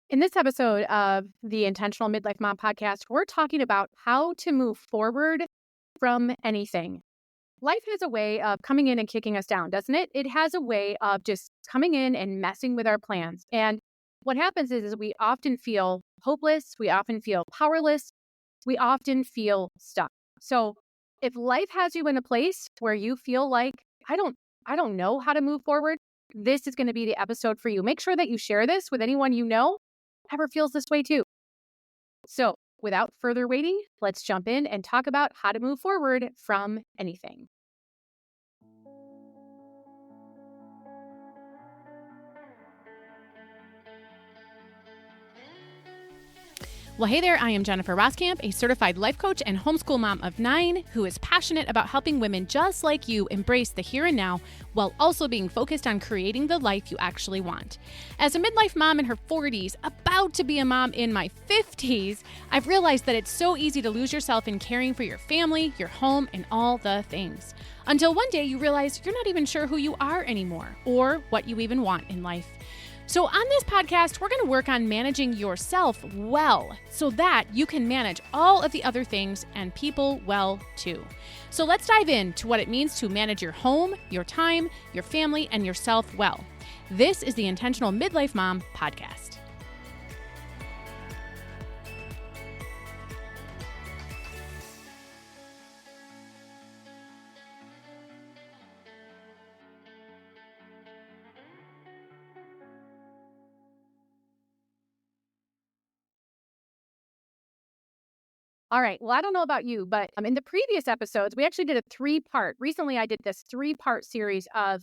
In this episode of the Intentional Midlife Mom podcast, we're talking about how to move forward from anything. Life has a way of coming in and kicking us down, doesn't it? It has a way of just coming in and messing with our plans. And what happens is we often feel hopeless, we often feel powerless, we often feel stuck. So if life has you in a place where you feel like, I don't know how to move forward, this is going to be the episode for you. Make sure that you share this with anyone you know ever feels this way too. So without further waiting, let's jump in and talk about how to move forward from anything. Well, hey there, I am Jennifer Roskamp, a certified life coach and homeschool mom of 9 who is passionate about helping women just like you embrace the here and now while also being focused on creating the life you actually want. As a midlife mom in her 40s, about to be a mom in my 50s, I've realized that it's so easy to lose yourself in caring for your family, your home, and all the things. Until one day you realize you're not even sure who you are anymore or what you even want in life. So on this podcast, we're going to work on managing yourself well so that you can manage all of the other things and people well too. So let's dive into what it means to manage your home, your time, your family, and yourself well. This is the Intentional Midlife Mom podcast. All right. Well, I don't know about you, but in the previous episodes, we actually did a recently I did this 3-part series of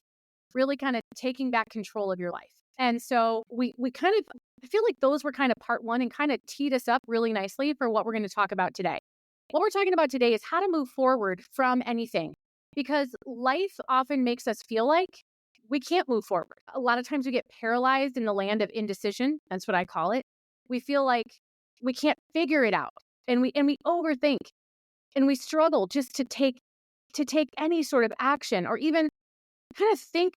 really kind of taking back control of your life. And so we kind of, I feel like those were kind of part 1 and kind of teed us up really nicely for what we're going to talk about today. What we're talking about today is how to move forward from anything, because life often makes us feel like we can't move forward. A lot of times we get paralyzed in the land of indecision. That's what I call it. We feel like we can't figure it out, and we overthink, and we struggle just to take any sort of action or even kind of think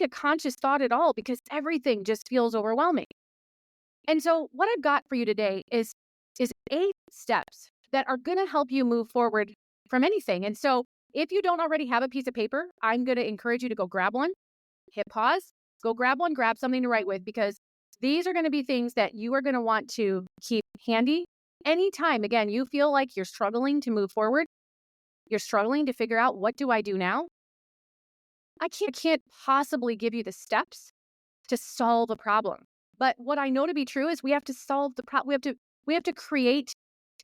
a conscious thought at all, because everything just feels overwhelming. And so what I've got for you today is 8 steps that are going to help you move forward from anything. And so if you don't already have a piece of paper, I'm going to encourage you to go grab one, hit pause, go grab one, grab something to write with, because these are going to be things that you are going to want to keep handy anytime, again, you feel like you're struggling to move forward. You're struggling to figure out, what do I do now? I can't possibly give you the steps to solve a problem. But what I know to be true is we have to solve the problem. We have to create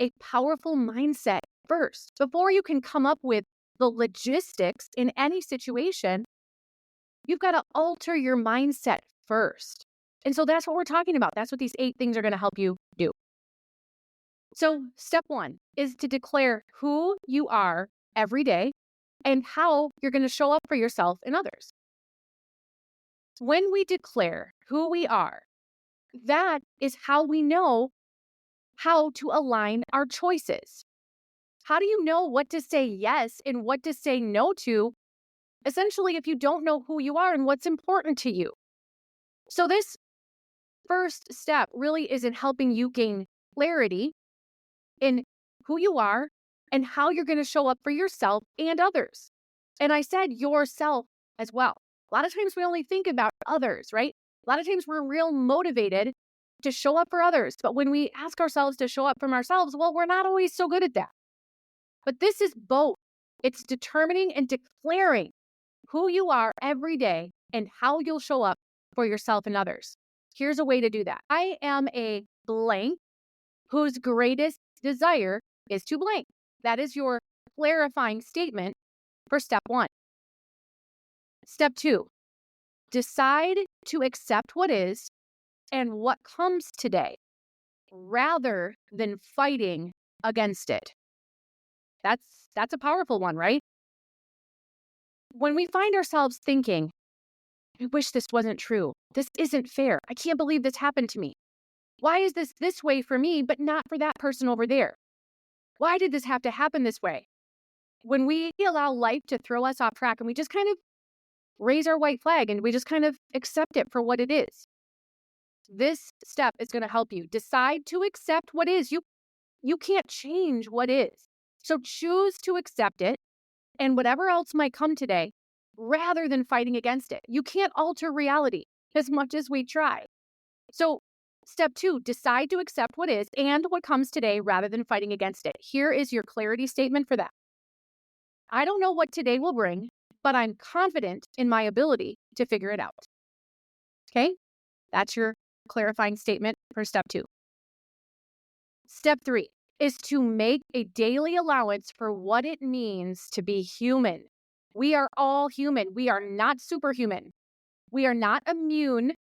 a powerful mindset first before you can come up with the logistics in any situation. You've got to alter your mindset first. And so that's what we're talking about. That's what these 8 things are going to help you do. So step 1 is to declare who you are every day and how you're going to show up for yourself and others. When we declare who we are, that is how we know how to align our choices. How do you know what to say yes and what to say no to, essentially, if you don't know who you are and what's important to you? So this first step really is in helping you gain clarity in who you are and how you're going to show up for yourself and others. And I said yourself as well. A lot of times we only think about others, right? A lot of times we're real motivated to show up for others. But when we ask ourselves to show up from ourselves, well, we're not always so good at that. But this is both. It's determining and declaring who you are every day and how you'll show up for yourself and others. Here's a way to do that. I am a blank whose greatest desire is to blank. That is your clarifying statement for step 1. Step 2, decide to accept what is and what comes today rather than fighting against it. That's a powerful one, right? When we find ourselves thinking, I wish this wasn't true. This isn't fair. I can't believe this happened to me. Why is this way for me, but not for that person over there? Why did this have to happen this way? When we allow life to throw us off track and we just kind of raise our white flag and we just kind of accept it for what it is, This step is going to help you decide to accept what is. You can't change what is. So choose to accept it and whatever else might come today rather than fighting against it. You can't alter reality as much as we try. So step 2, decide to accept what is and what comes today rather than fighting against it. Here is your clarity statement for that. I don't know what today will bring, but I'm confident in my ability to figure it out. Okay? That's your clarifying statement for step 2. Step 3 is to make a daily allowance for what it means to be human. We are all human. We are not superhuman. We are not immune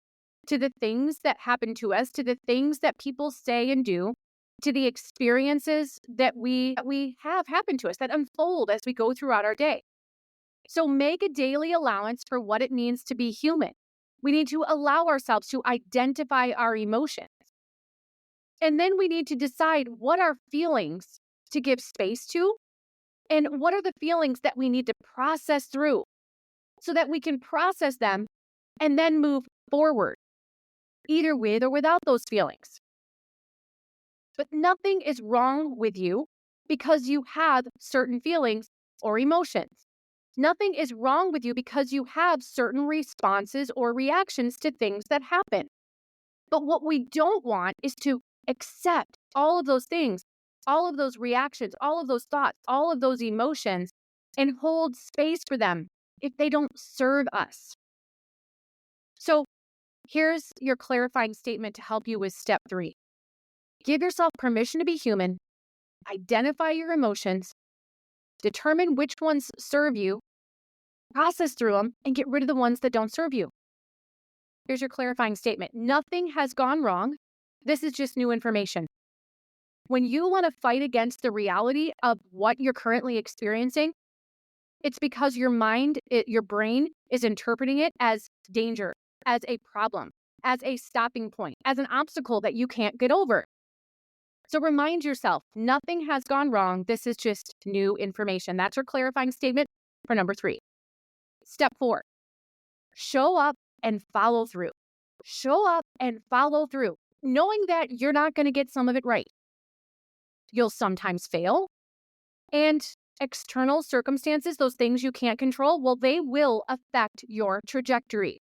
to the things that happen to us, to the things that people say and do, to the experiences that we have happen to us that unfold as we go throughout our day. So make a daily allowance for what it means to be human. We need to allow ourselves to identify our emotions. And then we need to decide what are feelings to give space to and what are the feelings that we need to process through so that we can process them and then move forward, either with or without those feelings. But nothing is wrong with you because you have certain feelings or emotions. Nothing is wrong with you because you have certain responses or reactions to things that happen. But what we don't want is to accept all of those things, all of those reactions, all of those thoughts, all of those emotions, and hold space for them if they don't serve us. So here's your clarifying statement to help you with step 3. Give yourself permission to be human, identify your emotions, determine which ones serve you, process through them, and get rid of the ones that don't serve you. Here's your clarifying statement. Nothing has gone wrong. This is just new information. When you want to fight against the reality of what you're currently experiencing, it's because your mind, your brain is interpreting it as danger, as a problem, as a stopping point, as an obstacle that you can't get over. So remind yourself, nothing has gone wrong. This is just new information. That's your clarifying statement for number 3. Step 4, show up and follow through. Show up and follow through, knowing that you're not going to get some of it right. You'll sometimes fail. And external circumstances, those things you can't control, well, they will affect your trajectory.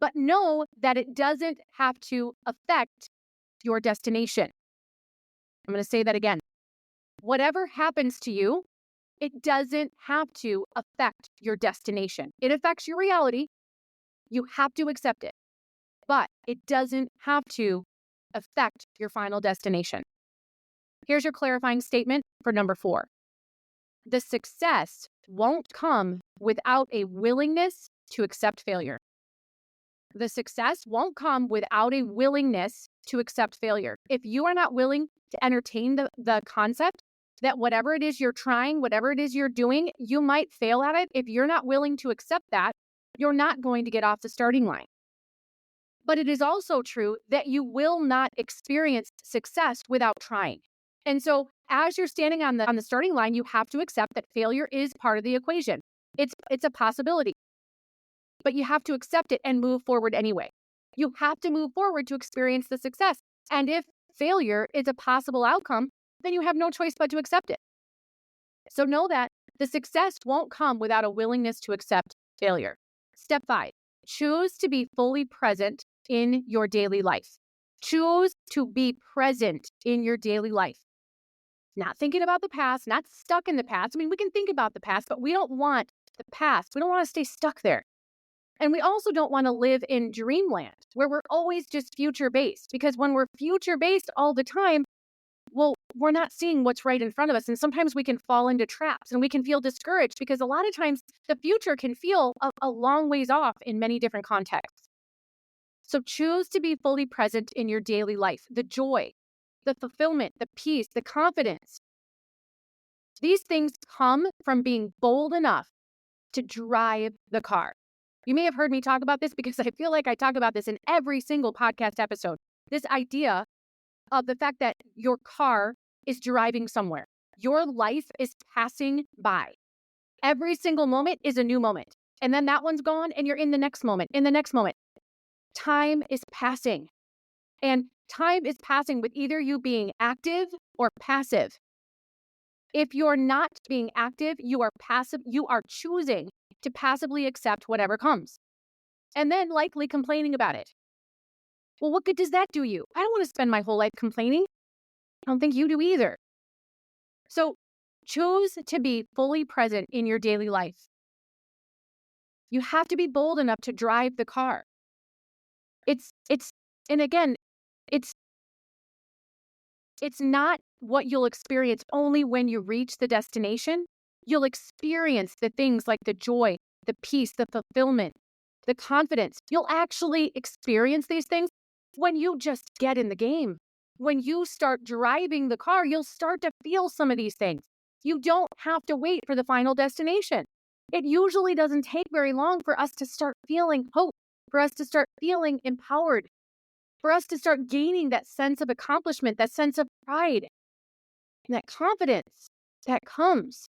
But know that it doesn't have to affect your destination. I'm going to say that again. Whatever happens to you, it doesn't have to affect your destination. It affects your reality. You have to accept it. But it doesn't have to affect your final destination. Here's your clarifying statement for number 4. The success won't come without a willingness to accept failure. The success won't come without a willingness to accept failure. If you are not willing to entertain the concept that whatever it is you're trying, whatever it is you're doing, you might fail at it. If you're not willing to accept that, you're not going to get off the starting line. But it is also true that you will not experience success without trying. And so as you're standing on the starting line, you have to accept that failure is part of the equation. It's a possibility. But you have to accept it and move forward anyway. You have to move forward to experience the success. And if failure is a possible outcome, then you have no choice but to accept it. So know that the success won't come without a willingness to accept failure. Step 5, choose to be fully present in your daily life. Choose to be present in your daily life. Not thinking about the past, not stuck in the past. I mean, we can think about the past, but we don't want the past. We don't want to stay stuck there. And we also don't want to live in dreamland where we're always just future-based, because when we're future-based all the time, well, we're not seeing what's right in front of us. And sometimes we can fall into traps and we can feel discouraged because a lot of times the future can feel a long ways off in many different contexts. So choose to be fully present in your daily life. The joy, the fulfillment, the peace, the confidence. These things come from being bold enough to drive the car. You may have heard me talk about this because I feel like I talk about this in every single podcast episode. This idea of the fact that your car is driving somewhere. Your life is passing by. Every single moment is a new moment. And then that one's gone and you're in the next moment, in the next moment. time is passing. And time is passing with either you being active or passive. If you're not being active, you are passive. You are choosing to passively accept whatever comes and then likely complaining about it. Well, what good does that do you? I don't want to spend my whole life complaining. I don't think you do either. So choose to be fully present in your daily life. You have to be bold enough to drive the car. And again, it's not what you'll experience only when you reach the destination. You'll experience the things like the joy, the peace, the fulfillment, the confidence. You'll actually experience these things when you just get in the game. When you start driving the car, you'll start to feel some of these things. You don't have to wait for the final destination. It usually doesn't take very long for us to start feeling hope, for us to start feeling empowered, for us to start gaining that sense of accomplishment, that sense of pride, and that confidence that comes.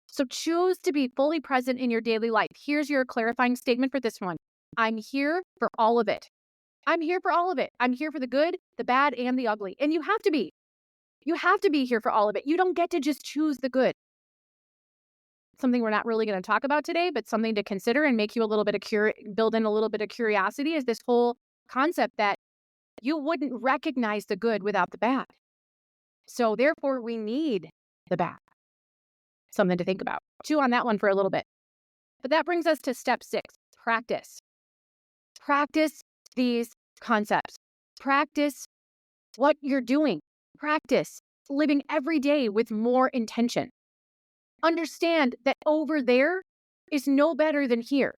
So choose to be fully present in your daily life. Here's your clarifying statement for this one. I'm here for all of it. I'm here for all of it. I'm here for the good, the bad, and the ugly. And you have to be. You have to be here for all of it. You don't get to just choose the good. Something we're not really going to talk about today, but something to consider and make you a little bit of build in a little bit of curiosity is this whole concept that you wouldn't recognize the good without the bad. So therefore, we need the bad. Something to think about. Chew on that one for a little bit. But that brings us to step 6, practice. Practice these concepts. Practice what you're doing. Practice living every day with more intention. Understand that over there is no better than here.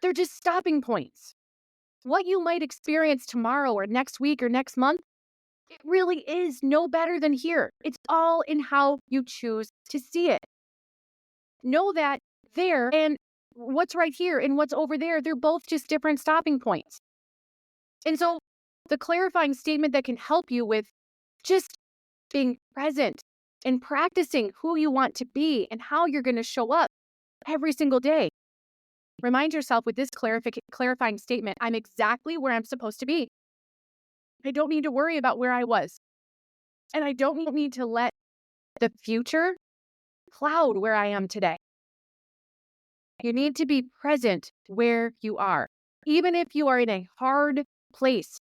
They're just stopping points. What you might experience tomorrow or next week or next month, it really is no better than here. It's all in how you choose to see it. Know that there and what's right here and what's over there, they're both just different stopping points. And so the clarifying statement that can help you with just being present and practicing who you want to be and how you're going to show up every single day. Remind yourself with this clarifying statement, I'm exactly where I'm supposed to be. I don't need to worry about where I was. And I don't need to let the future cloud where I am today. You need to be present where you are, even if you are in a hard place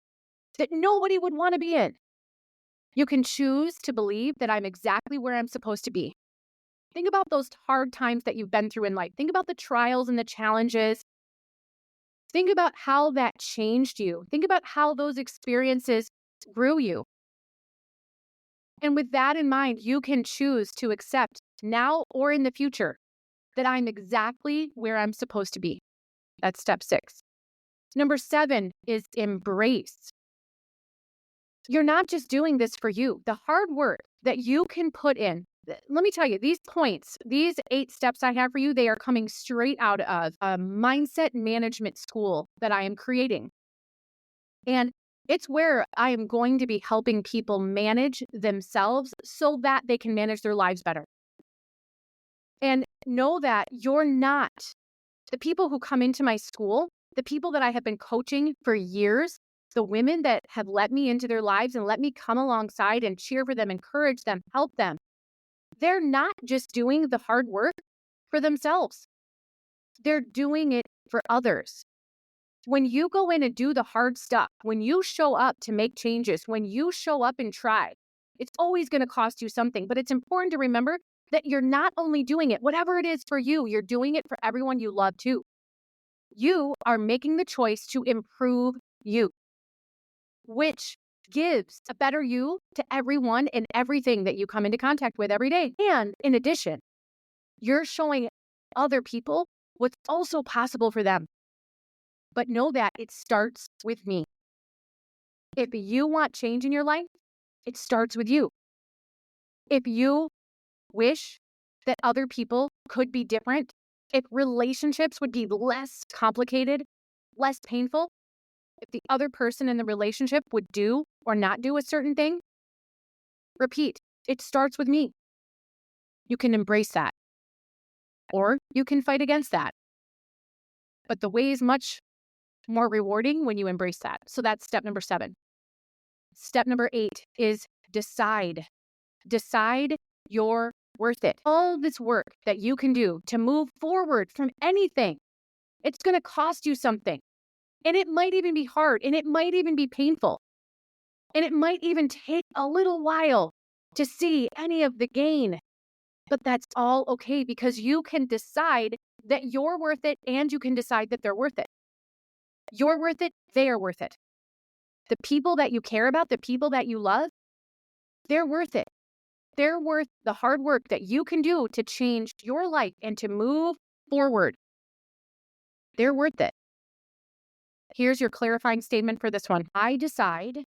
that nobody would want to be in. You can choose to believe that I'm exactly where I'm supposed to be. Think about those hard times that you've been through in life. Think about the trials and the challenges. Think about how that changed you. Think about how those experiences grew you. And with that in mind, you can choose to accept now or in the future that I'm exactly where I'm supposed to be. That's step 6. Number 7 is embrace. You're not just doing this for you. The hard work that you can put in, let me tell you, these points, these 8 steps I have for you, they are coming straight out of a mindset management school that I am creating. And it's where I am going to be helping people manage themselves so that they can manage their lives better. And know that you're not the people who come into my school, the people that I have been coaching for years, the women that have let me into their lives and let me come alongside and cheer for them, encourage them, help them. They're not just doing the hard work for themselves. They're doing it for others. When you go in and do the hard stuff, when you show up to make changes, when you show up and try, it's always going to cost you something. But it's important to remember that you're not only doing it, whatever it is for you, you're doing it for everyone you love too. You are making the choice to improve you, which gives a better you to everyone and everything that you come into contact with every day. And in addition, you're showing other people what's also possible for them. But know that it starts with me. If you want change in your life, it starts with you. If you wish that other people could be different, if relationships would be less complicated, less painful, if the other person in the relationship would do or not do a certain thing, repeat, it starts with me. You can embrace that, or you can fight against that. But the way is much more rewarding when you embrace that. So that's step number 7. Step number 8 is decide. Decide you're worth it. All this work that you can do to move forward from anything, it's going to cost you something. And it might even be hard, and it might even be painful. And it might even take a little while to see any of the gain. But that's all okay because you can decide that you're worth it and you can decide that they're worth it. You're worth it, they are worth it. The people that you care about, the people that you love, they're worth it. They're worth the hard work that you can do to change your life and to move forward. They're worth it. Here's your clarifying statement for this one. I decide,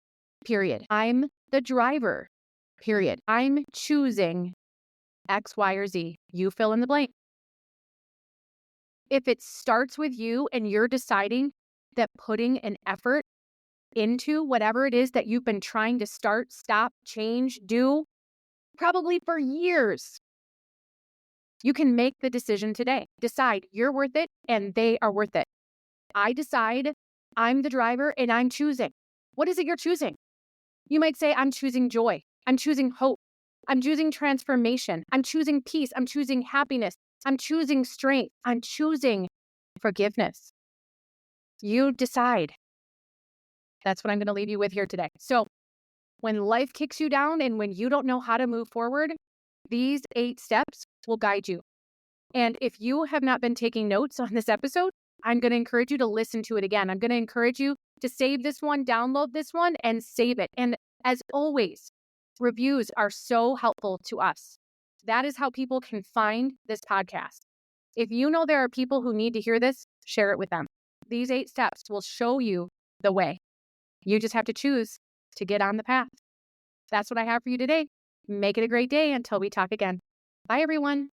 period. I'm the driver, period. I'm choosing X, Y, or Z. You fill in the blank. If it starts with you and you're deciding that putting an effort into whatever it is that you've been trying to start, stop, change, do, probably for years, you can make the decision today. Decide you're worth it and they are worth it. I decide I'm the driver and I'm choosing. What is it you're choosing? You might say, I'm choosing joy. I'm choosing hope. I'm choosing transformation. I'm choosing peace. I'm choosing happiness. I'm choosing strength. I'm choosing forgiveness. You decide. That's what I'm going to leave you with here today. So when life kicks you down and when you don't know how to move forward, these 8 steps will guide you. And if you have not been taking notes on this episode, I'm going to encourage you to listen to it again. I'm going to encourage you to save this one, download this one, and save it. And as always, reviews are so helpful to us. That is how people can find this podcast. If you know there are people who need to hear this, share it with them. These 8 steps will show you the way. You just have to choose to get on the path. That's what I have for you today. Make it a great day until we talk again. Bye, everyone.